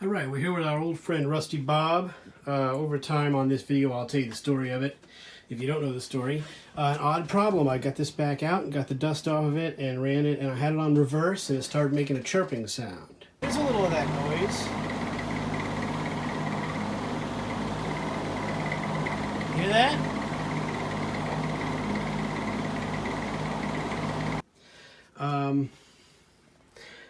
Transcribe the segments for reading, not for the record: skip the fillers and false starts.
All right, we're here with our old friend Rusty Bob. Over time on this video, I'll tell you the story of it, if you don't know the story. An odd problem. I got this back out and got the dust off of it and ran it, and I had it on reverse, and it started making a chirping sound. There's a little of that noise. Hear that?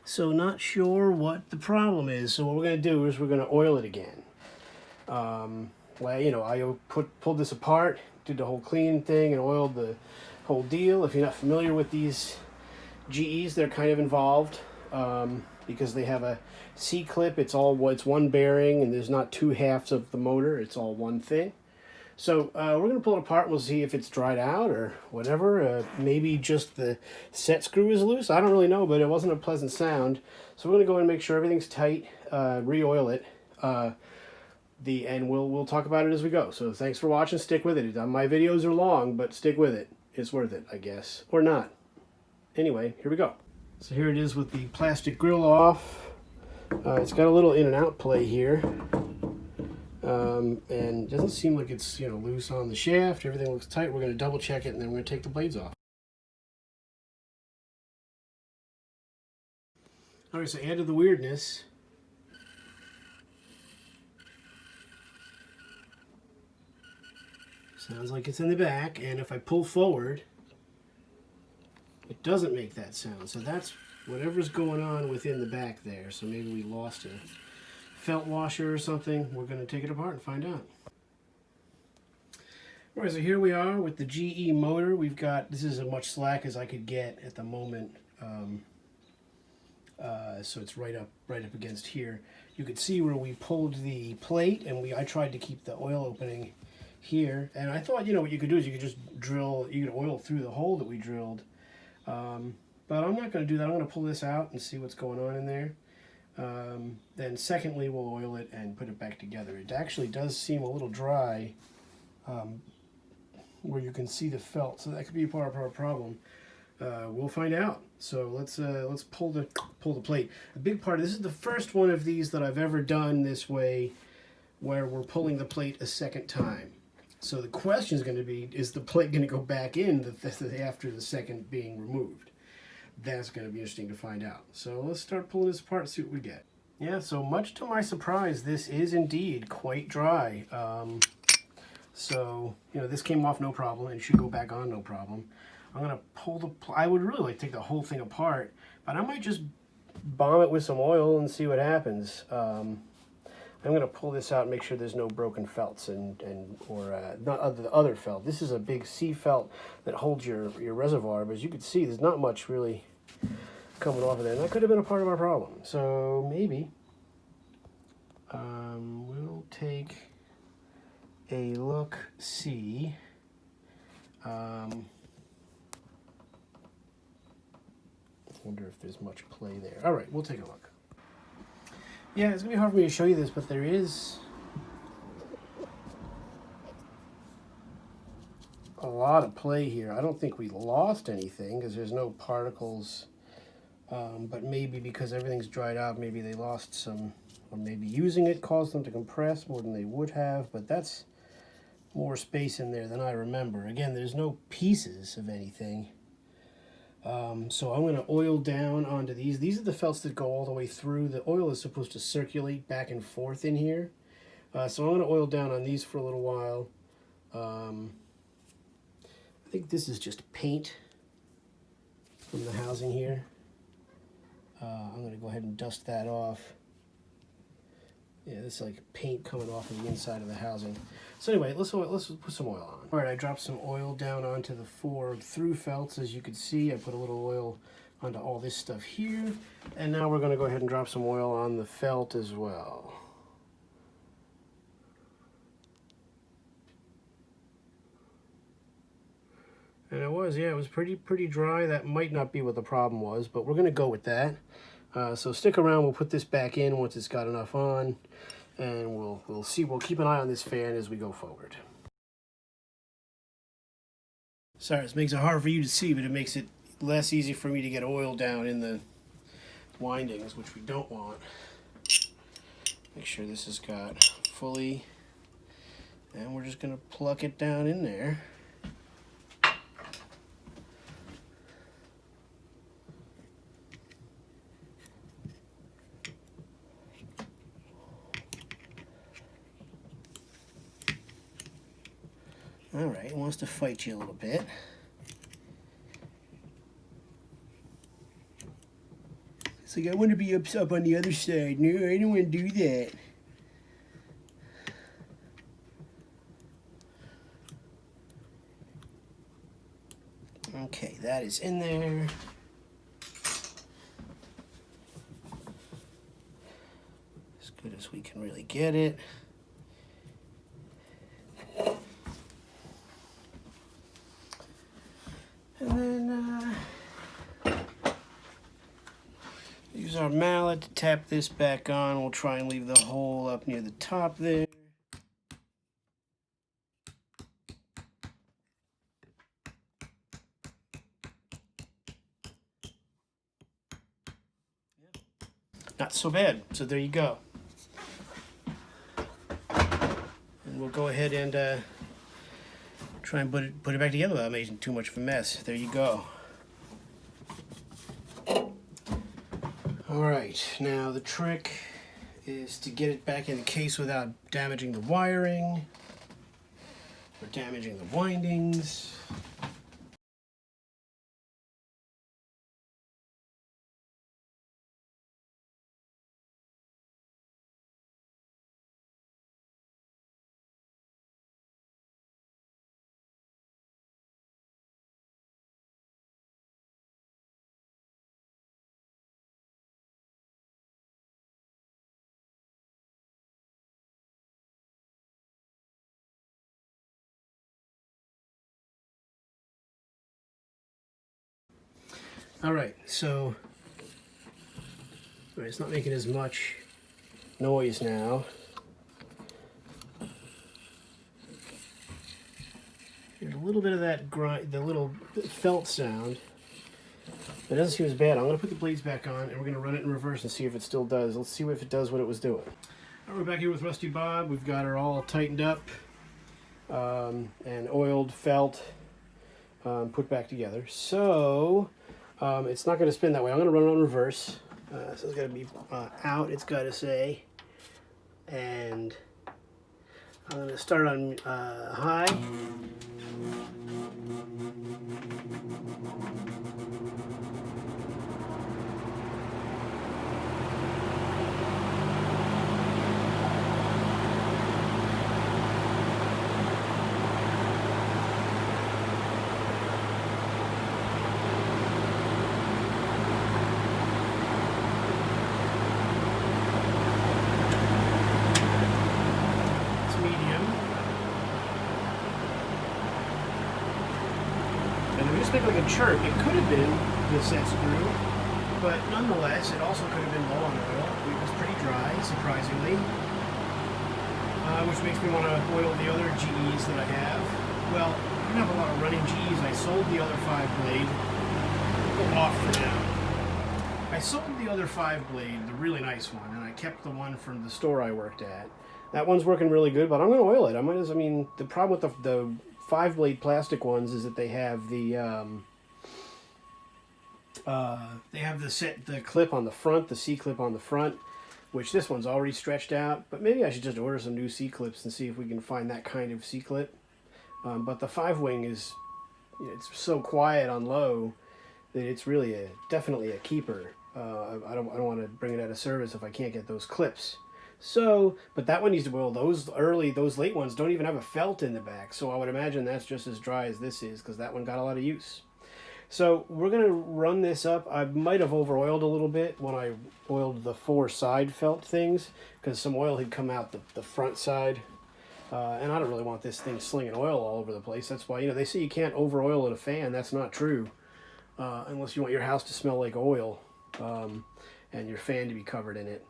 So not sure what the problem is. So what we're going to do is we're going to oil it again. Well, you know, I pulled this apart, did the whole clean thing, and oiled the whole deal. If you're not familiar with these GEs, they're kind of involved because they have a C-clip. It's one bearing, and there's not two halves of the motor. It's all one thing. So we're going to pull it apart. We'll see if it's dried out or whatever. Maybe just the set screw is loose. I don't really know, but it wasn't a pleasant sound. So we're going to go and make sure everything's tight, re-oil it, and we'll talk about it as we go. So thanks for watching. Stick with it. My videos are long, but stick with it. It's worth it, I guess. Or not. Anyway, here we go. So here it is with the plastic grill off. It's got a little in and out play here. And it doesn't seem like it's, you know, loose on the shaft. Everything looks tight. We're going to double check it, and then we're going to take the blades off. Alright, so add to the weirdness. Sounds like it's in the back, and if I pull forward, it doesn't make that sound. So that's whatever's going on within the back there. So maybe we lost a felt washer or something. We're going to take it apart and find out. Alright, so here we are with the GE motor. We've got, this is as much slack as I could get at the moment. So it's right up against here. You could see where we pulled the plate, and I tried to keep the oil opening here. And I thought, you know, what you could do is you could just drill, you could oil through the hole that we drilled. But I'm not going to do that. I'm going to pull this out and see what's going on in there. Then secondly, we'll oil it and put it back together. It actually does seem a little dry where you can see the felt, so that could be part of our problem. We'll find out. So let's pull the plate. A big part of this is the first one of these that I've ever done this way, where we're pulling the plate a second time. So the question is going to be, is the plate going to go back in after the second being removed? That's going to be interesting to find out. So let's start pulling this apart and see what we get. Yeah, so much to my surprise, this is indeed quite dry. So, you know, this came off no problem and should go back on no problem. I'm going to pull I would really like to take the whole thing apart, but I might just bomb it with some oil and see what happens. I'm going to pull this out and make sure there's no broken felts or not other felt. This is a big C felt that holds your reservoir, but as you can see, there's not much really coming off of there. And that could have been a part of our problem. So maybe we'll take a look, see. I wonder if there's much play there. All right, we'll take a look. Yeah, it's going to be hard for me to show you this, but there is a lot of play here. I don't think we lost anything because there's no particles, but maybe because everything's dried out, maybe they lost some, or maybe using it caused them to compress more than they would have, but that's more space in there than I remember. Again, there's no pieces of anything. So I'm going to oil down onto these. These are the felts that go all the way through. The oil is supposed to circulate back and forth in here. So I'm going to oil down on these for a little while. I think this is just paint from the housing here. I'm going to go ahead and dust that off. Yeah, this is like paint coming off of the inside of the housing. So anyway, let's put some oil on. All right, I dropped some oil down onto the 4 through felts. As you can see, I put a little oil onto all this stuff here. And now we're going to go ahead and drop some oil on the felt as well. And it was pretty dry. That might not be what the problem was, but we're going to go with that. So stick around. We'll put this back in once it's got enough on, and we'll see. We'll keep an eye on this fan as we go forward. Sorry, this makes it hard for you to see, but it makes it less easy for me to get oil down in the windings, which we don't want. Make sure this has got fully, and we're just going to pluck it down in there. All right, it wants to fight you a little bit. It's like, I want to be up on the other side. No, I don't want to do that. Okay, that is in there. As good as we can really get it. And then use our mallet to tap this back on. We'll try and leave the hole up near the top there. Not so bad. So there you go. And we'll go ahead and try and put it back together without making too much of a mess. There you go. Alright, now the trick is to get it back in the case without damaging the wiring or damaging the windings. Alright, so it's not making as much noise now. There's a little bit of that grind, the little felt sound. It doesn't seem as bad. I'm going to put the blades back on and we're going to run it in reverse and see if it still does. Let's see if it does what it was doing. All right, we're back here with Rusty Bob. We've got her all tightened up and oiled, felt, put back together. So it's not going to spin that way. I'm going to run it on reverse. So it's got to be out, it's got to say. And I'm going to start on high. Make like a chirp. It could have been the set screw, but nonetheless, it also could have been low on oil. It was pretty dry, surprisingly, which makes me want to oil the other GEs that I have. Well, I don't have a lot of running GEs. I sold the other 5-blade. Go off for now. I sold the other 5-blade, the really nice one, and I kept the one from the store I worked at. That one's working really good, but I'm going to oil it. I mean, the problem with the 5-blade plastic ones is that they have the clip on the front, the C-clip on the front, which this one's already stretched out. But maybe I should just order some new C-clips and see if we can find that kind of C-clip. But the 5-wing is, it's so quiet on low that it's really definitely a keeper. I don't want to bring it out of service if I can't get those clips. So, but that one needs to oil. Those late ones don't even have a felt in the back. So I would imagine that's just as dry as this is because that one got a lot of use. So we're going to run this up. I might have over-oiled a little bit when I oiled the 4 side felt things because some oil had come out the front side. And I don't really want this thing slinging oil all over the place. That's why, they say you can't over-oil in a fan. That's not true unless you want your house to smell like oil and your fan to be covered in it.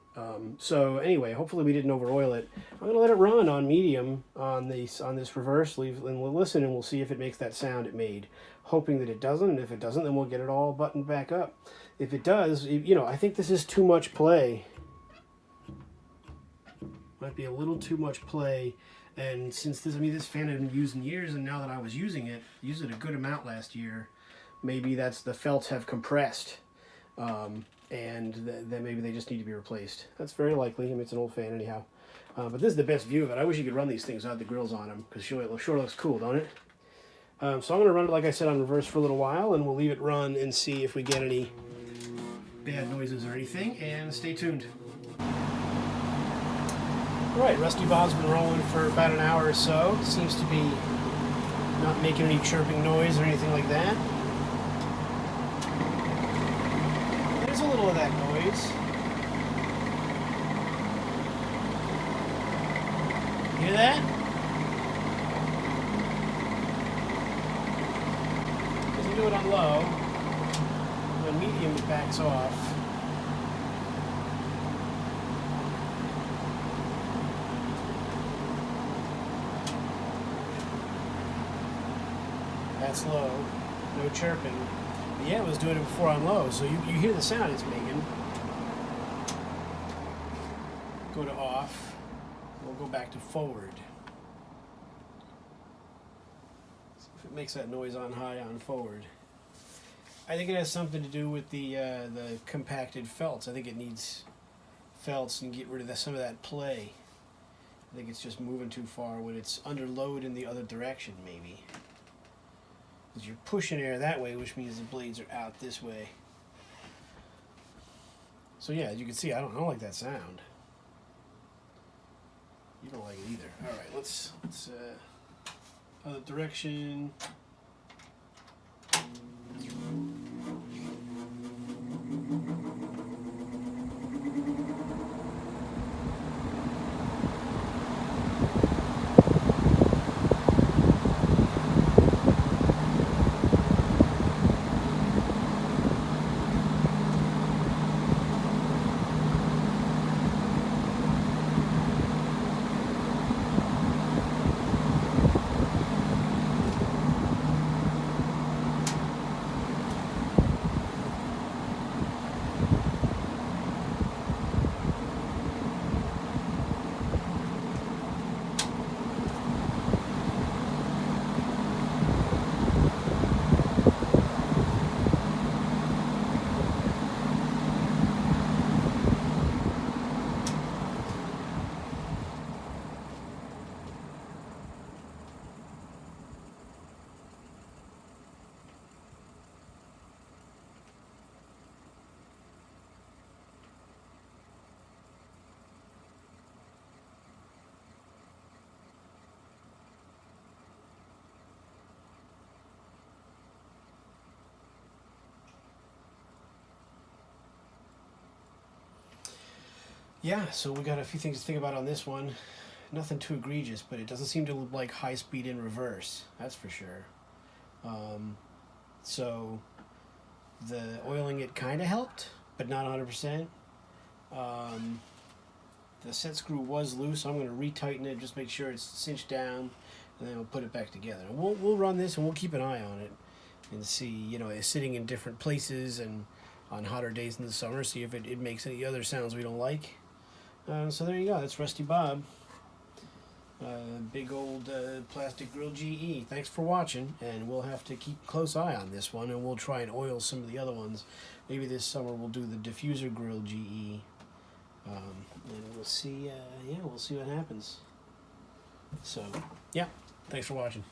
So anyway, hopefully we didn't over oil it. I'm going to let it run on medium on this reverse, and we'll listen and we'll see if it makes that sound it made. Hoping that it doesn't, and if it doesn't, then we'll get it all buttoned back up. If it does, I think this is too much play. Might be a little too much play. And since this, I mean, this fan had been used in years, and now that I was using it a good amount last year, maybe that's the felts have compressed, and then maybe they just need to be replaced. That's very likely. I mean, it's an old fan anyhow. But this is the best view of it. I wish you could run these things without the grills on them, because it sure looks cool, don't it? So I'm going to run it, like I said, on reverse for a little while, and we'll leave it run and see if we get any bad noises or anything, and stay tuned. Alright, Rusty Bob's been rolling for about an hour or so. Seems to be not making any chirping noise or anything like that. There's a little of that noise. Hear that? Doesn't do it on low. On medium, it backs off. That's low, no chirping. But yeah, it was doing it before on low, so you hear the sound it's making. Go to off. We'll go back to forward. See if it makes that noise on high on forward. I think it has something to do with the compacted felts. I think it needs felts and get rid of some of that play. I think it's just moving too far when it's under load in the other direction, maybe. Because you're pushing air that way, which means the blades are out this way. So yeah, as you can see, I don't like that sound. You don't like it either. All right, let's other direction. Yeah, so we got a few things to think about on this one. Nothing too egregious, but it doesn't seem to look like high speed in reverse. That's for sure. So the oiling it kind of helped, but not 100%. The set screw was loose, so I'm going to retighten it, just make sure it's cinched down, and then we'll put it back together. And we'll run this and we'll keep an eye on it and see, you know, it's sitting in different places and on hotter days in the summer, see if it makes any other sounds we don't like. So there you go, that's Rusty Bob. Big old plastic grill GE. Thanks for watching, and we'll have to keep a close eye on this one, and we'll try and oil some of the other ones. Maybe this summer we'll do the diffuser grill GE, and we'll see. Yeah, we'll see what happens. So yeah, thanks for watching.